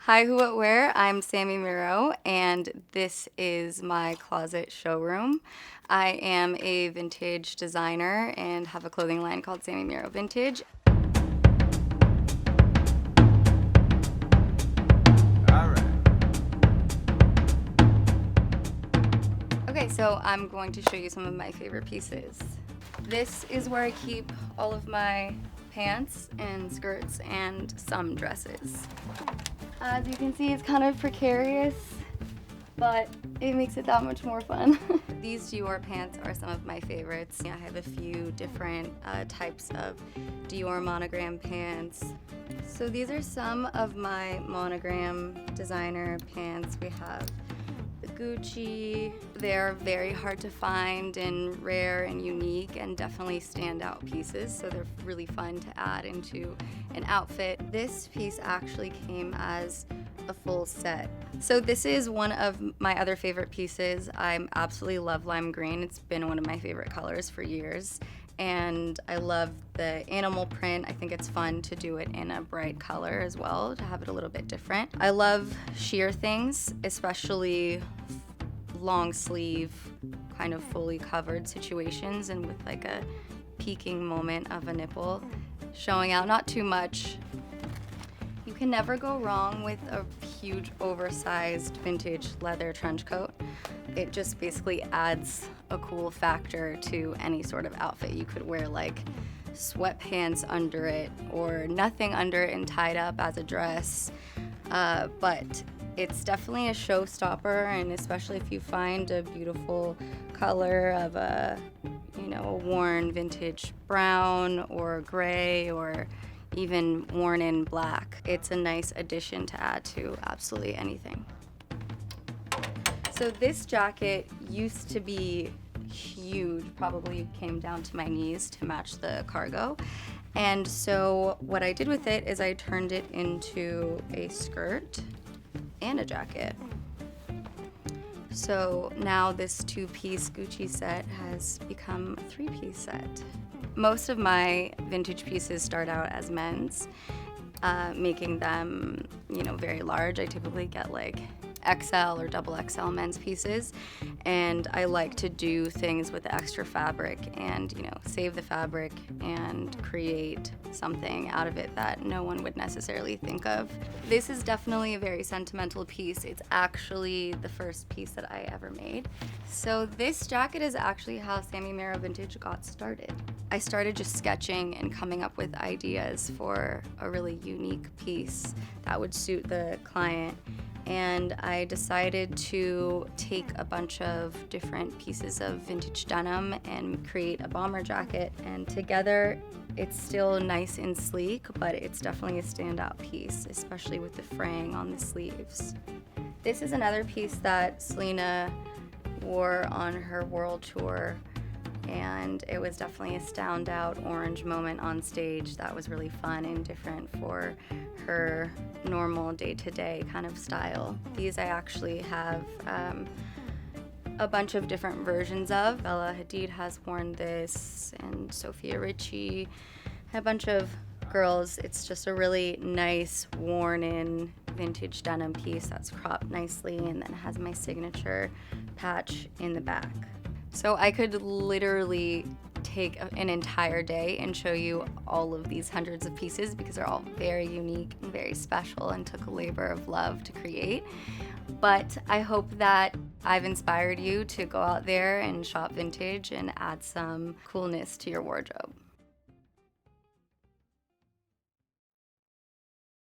Hi, Who What Wear. I'm Sami Miro, and this is my closet showroom. I am a vintage designer and have a clothing line called Sami Miro Vintage. All right. Okay, so I'm going to show you some of my favorite pieces. This is where I keep all of my pants and skirts and some dresses. As you can see, it's kind of precarious, but it makes it that much more fun. These Dior pants are some of my favorites. I have a few different types of Dior monogram pants. So these are some of my monogram designer pants. We have the Gucci. They're very hard to find and rare and unique and definitely standout pieces, so they're really fun to add into an outfit. This piece actually came as a full set. So this is one of my other favorite pieces. I absolutely love lime green. It's been one of my favorite colors for years. And I love the animal print. I think it's fun to do it in a bright color as well, to have it a little bit different. I love sheer things, especially long sleeve, kind of fully covered situations and with like a peaking moment of a nipple showing out, not too much. You can never go wrong with a huge oversized vintage leather trench coat. It just basically adds a cool factor to any sort of outfit. You could wear like sweatpants under it or nothing under it and tied up as a dress. But it's definitely a showstopper, and especially if you find a beautiful color of a worn vintage brown or gray or even worn in black. It's a nice addition to add to absolutely anything. So this jacket used to be huge, probably came down to my knees to match the cargo. And so what I did with it is I turned it into a skirt and a jacket. So now this two-piece Gucci set has become a three-piece set. Most of my vintage pieces start out as men's, making them, very large. I typically get like XL or double XL men's pieces, and I like to do things with the extra fabric and save the fabric and create something out of it that no one would necessarily think of. This is definitely a very sentimental piece. It's actually the first piece that I ever made. So this jacket is actually how Sami Miro Vintage got started. I started just sketching and coming up with ideas for a really unique piece that would suit the client. And I decided to take a bunch of different pieces of vintage denim and create a bomber jacket. And together, it's still nice and sleek, but it's definitely a standout piece, especially with the fraying on the sleeves. This is another piece that Selena wore on her world tour, and it was definitely a standout orange moment on stage that was really fun and different for her normal day-to-day kind of style. These I actually have a bunch of different versions of. Bella Hadid has worn this, and Sofia Richie, a bunch of girls. It's just a really nice worn-in vintage denim piece that's cropped nicely and then has my signature patch in the back. So I could literally take an entire day and show you all of these hundreds of pieces because they're all very unique and very special and took a labor of love to create. But I hope that I've inspired you to go out there and shop vintage and add some coolness to your wardrobe.